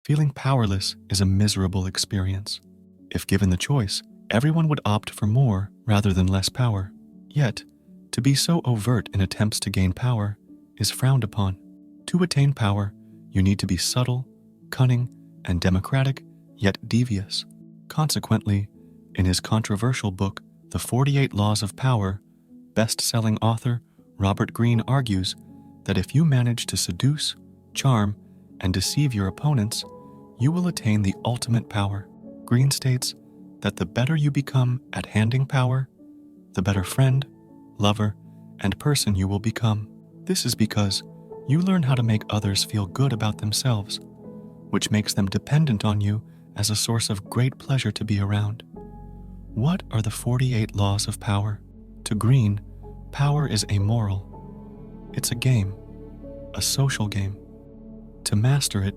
Feeling powerless is a miserable experience. If given the choice, everyone would opt for more rather than less power. Yet, to be so overt in attempts to gain power is frowned upon. To attain power, you need to be subtle, cunning, and democratic, yet devious. Consequently, in his controversial book, The 48 Laws of Power, best-selling author Robert Greene argues that if you manage to seduce, charm, and deceive your opponents, you will attain the ultimate power. Greene states that the better you become at handing power, the better friend, lover, and person you will become. This is because you learn how to make others feel good about themselves, which makes them dependent on you as a source of great pleasure to be around. What are the 48 laws of power? To Greene, power is amoral. It's a game, a social game. To master it,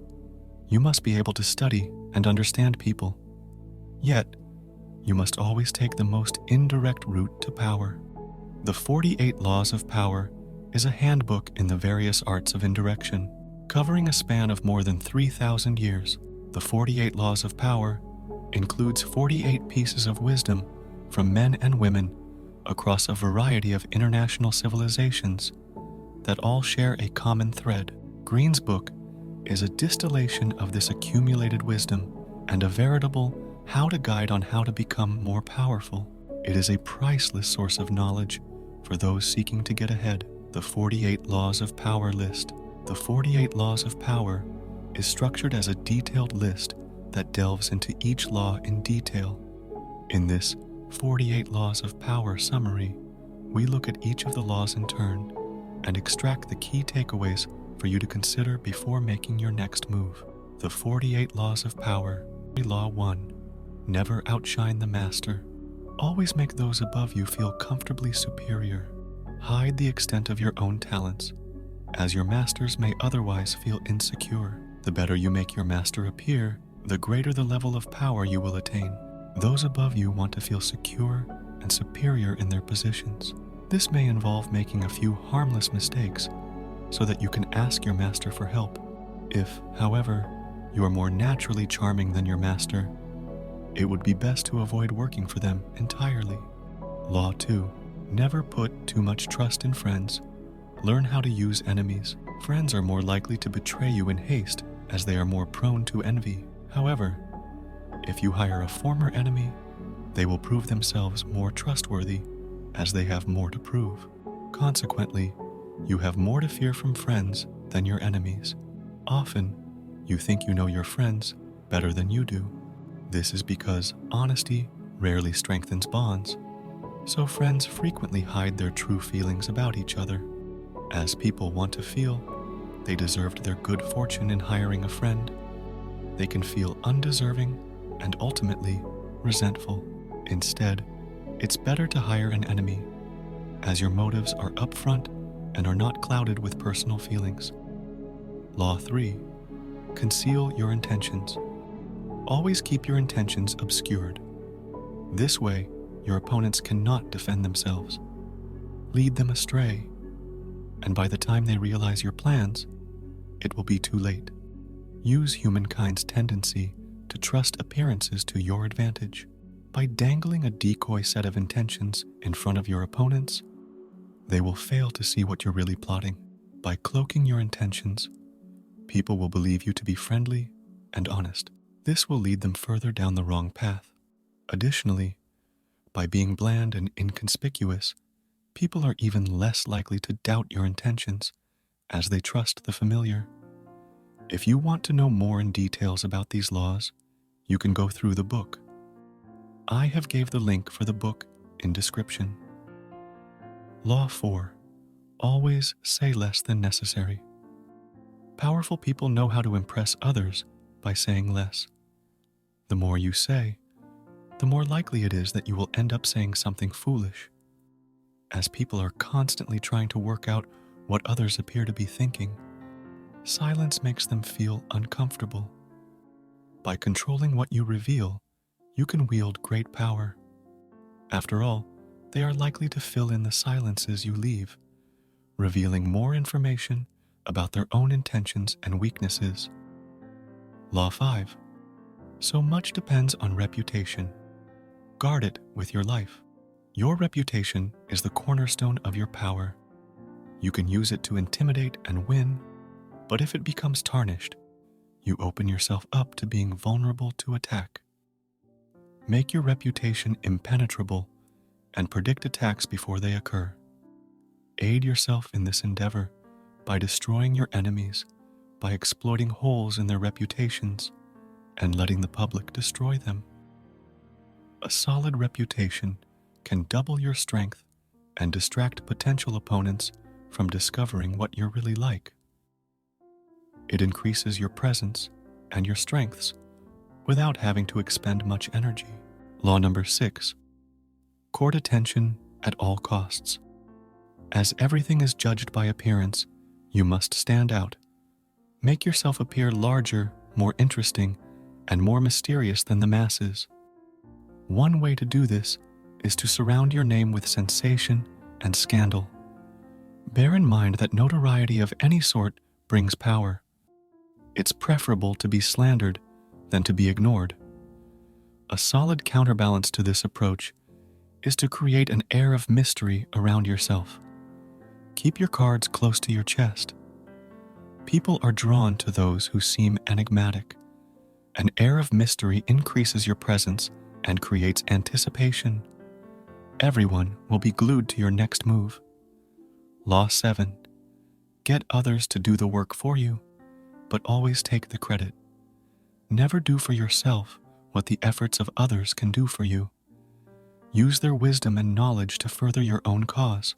you must be able to study and understand people. Yet, you must always take the most indirect route to power. The 48 Laws of Power is a handbook in the various arts of indirection. Covering a span of more than 3,000 years, the 48 Laws of Power includes 48 pieces of wisdom from men and women across a variety of international civilizations that all share a common thread. Greene's book is a distillation of this accumulated wisdom and a veritable how-to guide on how to become more powerful. It is a priceless source of knowledge for those seeking to get ahead. The 48 Laws of Power list. The 48 Laws of Power is structured as a detailed list that delves into each law in detail. In this 48 Laws of Power summary, we look at each of the laws in turn and extract the key takeaways for you to consider before making your next move. The 48 Laws of Power. Law 1. Never outshine the master. Always make those above you feel comfortably superior. Hide the extent of your own talents, as your masters may otherwise feel insecure. The better you make your master appear, the greater the level of power you will attain. Those above you want to feel secure and superior in their positions. This may involve making a few harmless mistakes so that you can ask your master for help. If, however, you are more naturally charming than your master, it would be best to avoid working for them entirely. Law 2. Never put too much trust in friends. Learn how to use enemies. Friends are more likely to betray you in haste, as they are more prone to envy. However, if you hire a former enemy, they will prove themselves more trustworthy, as they have more to prove. Consequently, you have more to fear from friends than your enemies. Often, you think you know your friends better than you do. This is because honesty rarely strengthens bonds, so friends frequently hide their true feelings about each other. As people want to feel they deserved their good fortune in hiring a friend, they can feel undeserving and ultimately resentful. Instead, it's better to hire an enemy, as your motives are upfront and are not clouded with personal feelings. Law 3. Conceal your intentions. Always keep your intentions obscured. This way, your opponents cannot defend themselves. Lead them astray, and by the time they realize your plans, it will be too late. Use humankind's tendency to trust appearances to your advantage. By dangling a decoy set of intentions in front of your opponents, they will fail to see what you're really plotting. By cloaking your intentions, people will believe you to be friendly and honest. This will lead them further down the wrong path. Additionally, by being bland and inconspicuous, people are even less likely to doubt your intentions, as they trust the familiar. If you want to know more in details about these laws, you can go through the book. I have gave the link for the book in description. Law 4. Always say less than necessary. Powerful people know how to impress others by saying less. The more you say, the more likely it is that you will end up saying something foolish. As people are constantly trying to work out what others appear to be thinking, silence makes them feel uncomfortable. By controlling what you reveal, you can wield great power. After all, they are likely to fill in the silences you leave, revealing more information about their own intentions and weaknesses. Law 5. So much depends on reputation. Guard it with your life. Your reputation is the cornerstone of your power. You can use it to intimidate and win, but if it becomes tarnished, you open yourself up to being vulnerable to attack. Make your reputation impenetrable and predict attacks before they occur. Aid yourself in this endeavor by destroying your enemies, by exploiting holes in their reputations, and letting the public destroy them. A solid reputation can double your strength and distract potential opponents from discovering what you're really like. It increases your presence and your strengths without having to expend much energy. Law number 6. Court attention at all costs. As everything is judged by appearance, you must stand out. Make yourself appear larger, more interesting, and more mysterious than the masses. One way to do this is to surround your name with sensation and scandal. Bear in mind that notoriety of any sort brings power. It's preferable to be slandered than to be ignored. A solid counterbalance to this approach is to create an air of mystery around yourself. Keep your cards close to your chest. People are drawn to those who seem enigmatic. An air of mystery increases your presence and creates anticipation. Everyone will be glued to your next move. Law 7. Get others to do the work for you, but always take the credit. Never do for yourself what the efforts of others can do for you. Use their wisdom and knowledge to further your own cause.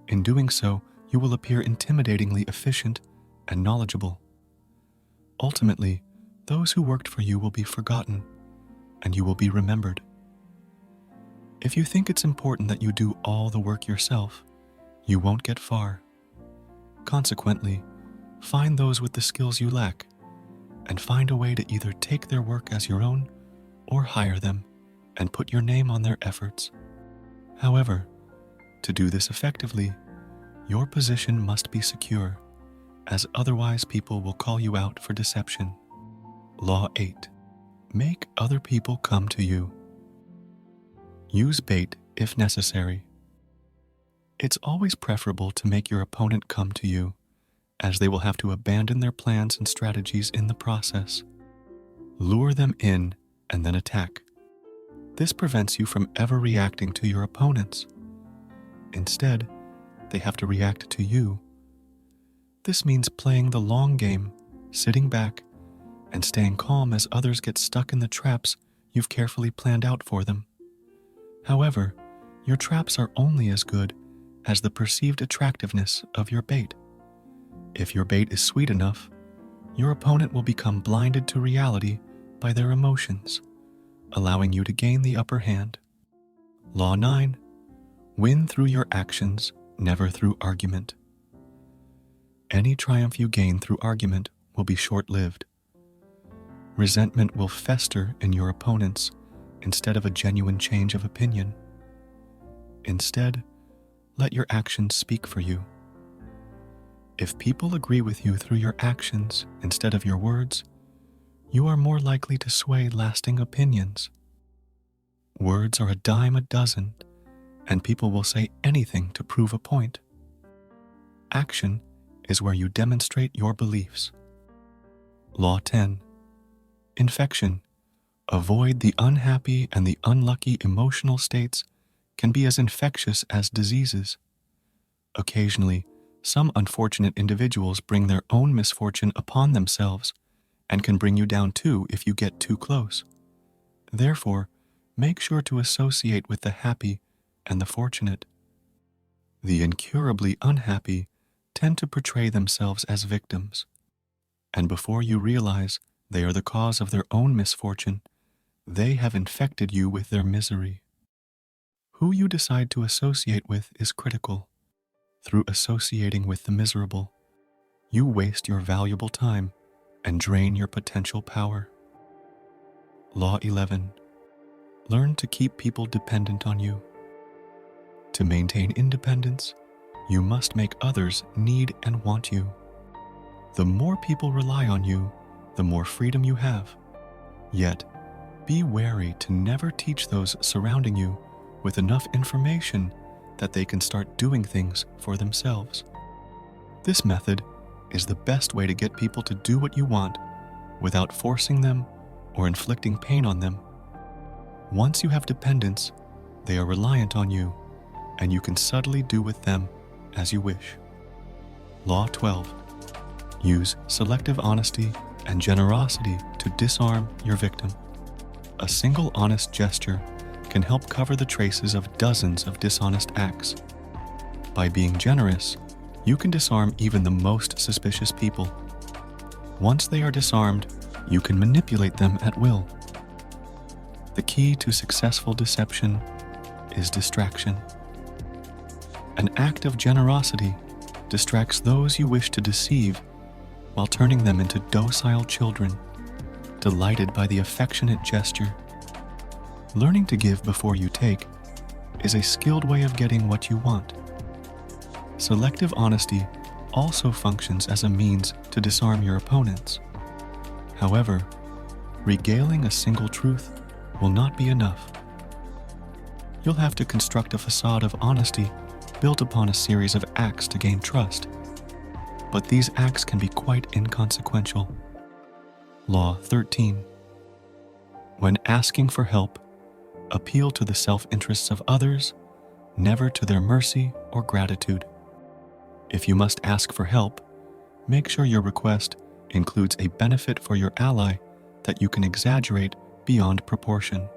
In doing so, you will appear intimidatingly efficient and knowledgeable. Ultimately, those who worked for you will be forgotten, and you will be remembered. If you think it's important that you do all the work yourself, you won't get far. Consequently, find those with the skills you lack, and find a way to either take their work as your own or hire them and put your name on their efforts. However, to do this effectively, your position must be secure, as otherwise people will call you out for deception. Law 8. Make other people come to you. Use bait if necessary. It's always preferable to make your opponent come to you, as they will have to abandon their plans and strategies in the process. Lure them in and then attack. This prevents you from ever reacting to your opponents. Instead, they have to react to you. This means playing the long game, sitting back, and staying calm as others get stuck in the traps you've carefully planned out for them. However, your traps are only as good as the perceived attractiveness of your bait. If your bait is sweet enough, your opponent will become blinded to reality by their emotions, allowing you to gain the upper hand. Law 9. Win through your actions, never through argument. Any triumph you gain through argument will be short-lived. Resentment will fester in your opponents instead of a genuine change of opinion. Instead, let your actions speak for you. If people agree with you through your actions instead of your words, you are more likely to sway lasting opinions. Words are a dime a dozen, and people will say anything to prove a point. Action is where you demonstrate your beliefs. Law 10. Infection. Avoid the unhappy and the unlucky emotional states can be as infectious as diseases. Occasionally, some unfortunate individuals bring their own misfortune upon themselves and can bring you down too if you get too close. Therefore, make sure to associate with the happy and the fortunate. The incurably unhappy tend to portray themselves as victims, and before you realize they are the cause of their own misfortune, they have infected you with their misery. Who you decide to associate with is critical. Through associating with the miserable, you waste your valuable time and drain your potential power. Law 11. Learn to keep people dependent on you. To maintain independence, you must make others need and want you. The more people rely on you, the more freedom you have. Yet, be wary to never teach those surrounding you with enough information that they can start doing things for themselves. This method is the best way to get people to do what you want without forcing them or inflicting pain on them. Once you have dependents, they are reliant on you, and you can subtly do with them as you wish. Law 12. Use selective honesty and generosity to disarm your victim. A single honest gesture can help cover the traces of dozens of dishonest acts. By being generous, you can disarm even the most suspicious people. Once they are disarmed, you can manipulate them at will. The key to successful deception is distraction. An act of generosity distracts those you wish to deceive while turning them into docile children, delighted by the affectionate gesture. Learning to give before you take is a skilled way of getting what you want. Selective honesty also functions as a means to disarm your opponents. However, regaling a single truth will not be enough. You'll have to construct a facade of honesty built upon a series of acts to gain trust. But these acts can be quite inconsequential. Law 13. When asking for help, appeal to the self-interests of others, never to their mercy or gratitude. If you must ask for help, make sure your request includes a benefit for your ally that you can exaggerate beyond proportion.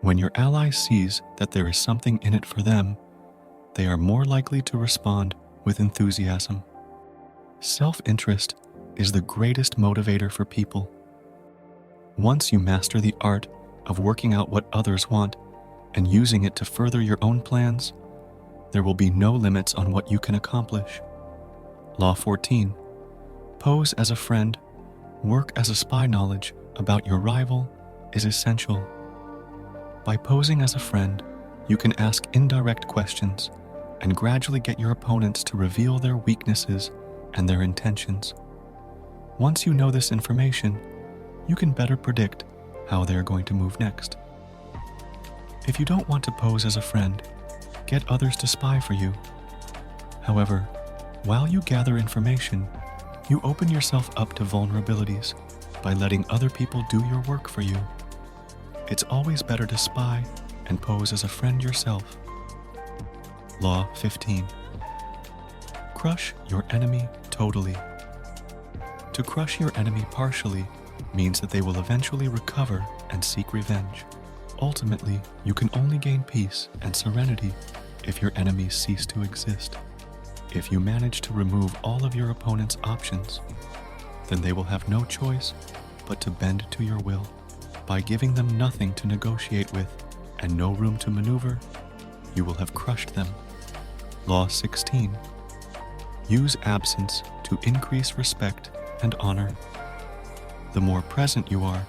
When your ally sees that there is something in it for them, they are more likely to respond with enthusiasm. Self-interest is the greatest motivator for people. Once you master the art of working out what others want and using it to further your own plans, there will be no limits on what you can accomplish. Law 14. Pose as a friend, work as a spy. Knowledge about your rival is essential. By posing as a friend, you can ask indirect questions and gradually get your opponents to reveal their weaknesses and their intentions. Once you know this information, you can better predict how they are going to move next. If you don't want to pose as a friend, get others to spy for you. However, while you gather information, you open yourself up to vulnerabilities by letting other people do your work for you. It's always better to spy and pose as a friend yourself. Law 15. Crush your enemy totally. To crush your enemy partially means that they will eventually recover and seek revenge. Ultimately, you can only gain peace and serenity if your enemies cease to exist. If you manage to remove all of your opponent's options, then they will have no choice but to bend to your will. By giving them nothing to negotiate with and no room to maneuver, you will have crushed them. Law 16. Use absence to increase respect and honor. The more present you are,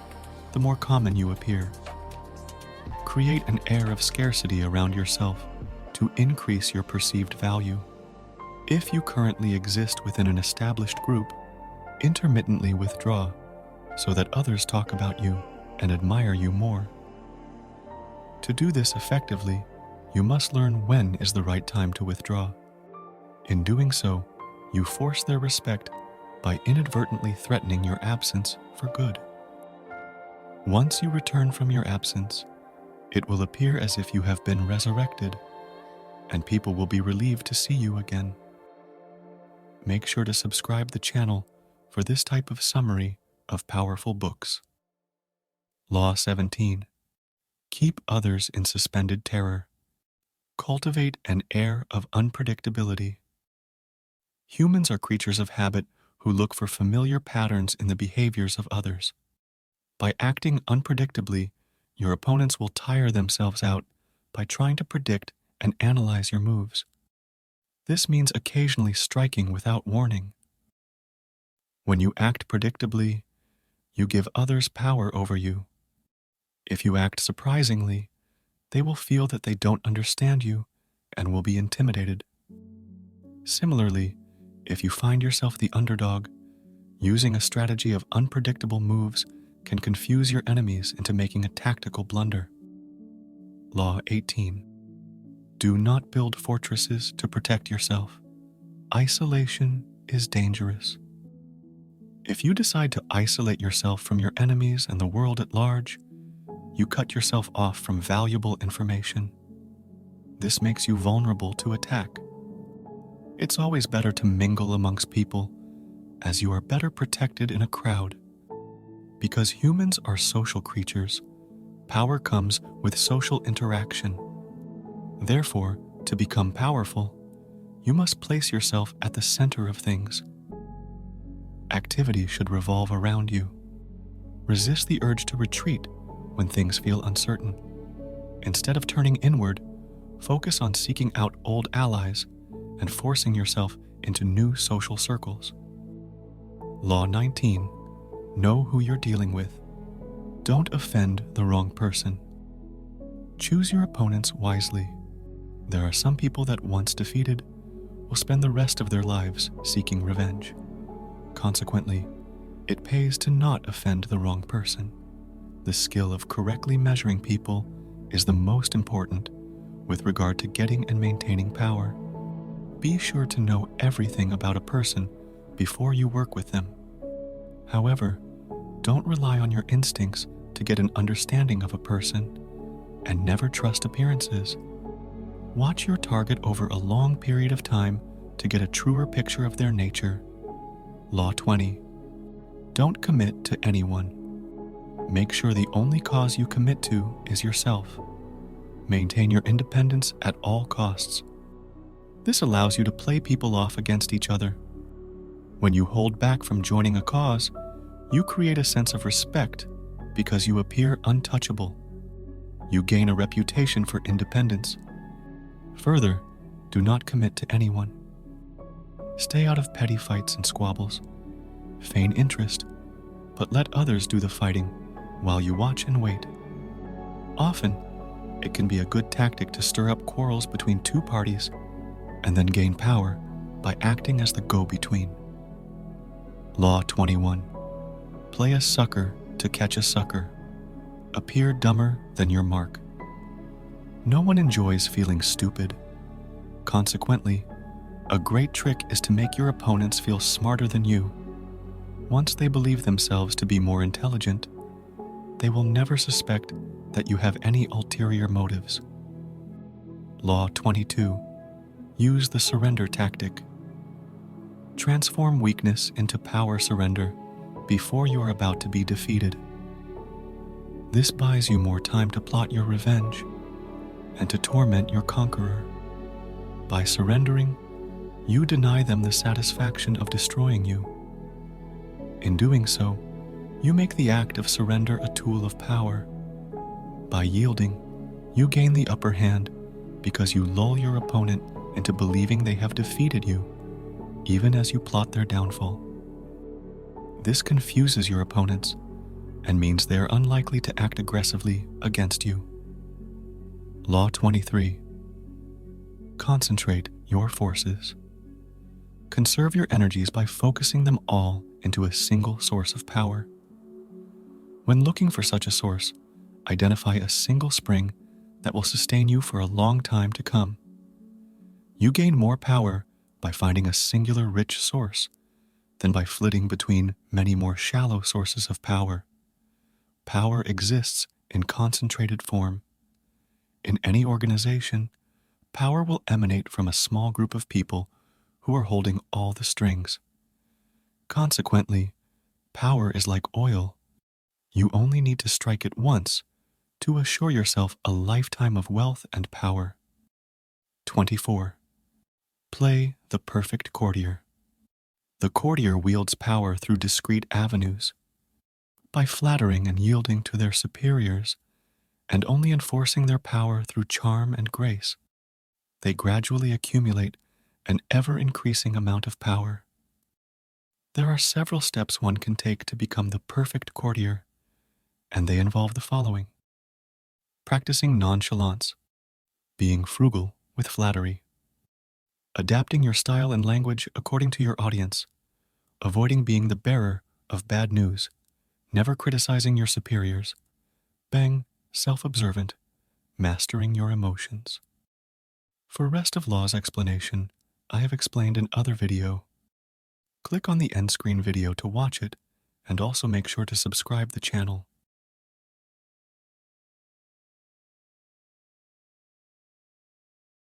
the more common you appear. Create an air of scarcity around yourself to increase your perceived value. If you currently exist within an established group, intermittently withdraw so that others talk about you and admire you more. To do this effectively, you must learn when is the right time to withdraw. In doing so, you force their respect by inadvertently threatening your absence for good. Once you return from your absence, it will appear as if you have been resurrected, and people will be relieved to see you again. Make sure to subscribe the channel for this type of summary of powerful books. Law 17. Keep others in suspended terror. Cultivate an air of unpredictability. Humans are creatures of habit who look for familiar patterns in the behaviors of others. By acting unpredictably, your opponents will tire themselves out by trying to predict and analyze your moves. This means occasionally striking without warning. When you act predictably, you give others power over you. If you act surprisingly, they will feel that they don't understand you and will be intimidated. Similarly, if you find yourself the underdog, Using a strategy of unpredictable moves can confuse your enemies into making a tactical blunder. Law 18. Do not build fortresses to protect yourself. Isolation is dangerous. If you decide to isolate yourself from your enemies and the world at large, you cut yourself off from valuable information. This makes you vulnerable to attack. It's always better to mingle amongst people, as you are better protected in a crowd. Because humans are social creatures, power comes with social interaction. Therefore, to become powerful, you must place yourself at the center of things. Activity should revolve around you. Resist the urge to retreat when things feel uncertain. Instead of turning inward, focus on seeking out old allies and forcing yourself into new social circles. Law 19. Know who you're dealing with. Don't offend the wrong person. Choose your opponents wisely. There are some people that, once defeated, will spend the rest of their lives seeking revenge. Consequently, it pays to not offend the wrong person. The skill of correctly measuring people is the most important with regard to getting and maintaining power. Be sure to know everything about a person before you work with them. However, don't rely on your instincts to get an understanding of a person, and never trust appearances. Watch your target over a long period of time to get a truer picture of their nature. Law 20. Don't commit to anyone. Make sure the only cause you commit to is yourself. Maintain your independence at all costs. This allows you to play people off against each other. When you hold back from joining a cause, you create a sense of respect because you appear untouchable. You gain a reputation for independence. Further, do not commit to anyone. Stay out of petty fights and squabbles. Feign interest, but let others do the fighting while you watch and wait. Often, it can be a good tactic to stir up quarrels between two parties and then gain power by acting as the go-between. Law 21. Play a sucker to catch a sucker. Appear dumber than your mark. No one enjoys feeling stupid. Consequently, a great trick is to make your opponents feel smarter than you. Once they believe themselves to be more intelligent, they will never suspect that you have any ulterior motives. Law 22. Use the surrender tactic. Transform weakness into power surrender before you are about to be defeated. This buys you more time to plot your revenge and to torment your conqueror. By surrendering, you deny them the satisfaction of destroying you. In doing so, you make the act of surrender a tool of power. By yielding, you gain the upper hand because you lull your opponent into believing they have defeated you, even as you plot their downfall. This confuses your opponents and means they are unlikely to act aggressively against you. Law 23. Concentrate your forces. Conserve your energies by focusing them all into a single source of power. When looking for such a source, identify a single spring that will sustain you for a long time to come. You gain more power by finding a singular rich source than by flitting between many more shallow sources of power. Power exists in concentrated form. In any organization, power will emanate from a small group of people who are holding all the strings. Consequently, power is like oil. You only need to strike it once to assure yourself a lifetime of wealth and power. 24. Play the perfect courtier. The courtier wields power through discrete avenues. By flattering and yielding to their superiors, and only enforcing their power through charm and grace, they gradually accumulate an ever-increasing amount of power. There are several steps one can take to become the perfect courtier, and they involve the following: practicing nonchalance, being frugal with flattery, adapting your style and language according to your audience, avoiding being the bearer of bad news, never criticizing your superiors. Bang, self-observant, mastering your emotions. For rest of law's explanation, I have explained in other video. Click on the end screen video to watch it, and also make sure to subscribe the channel.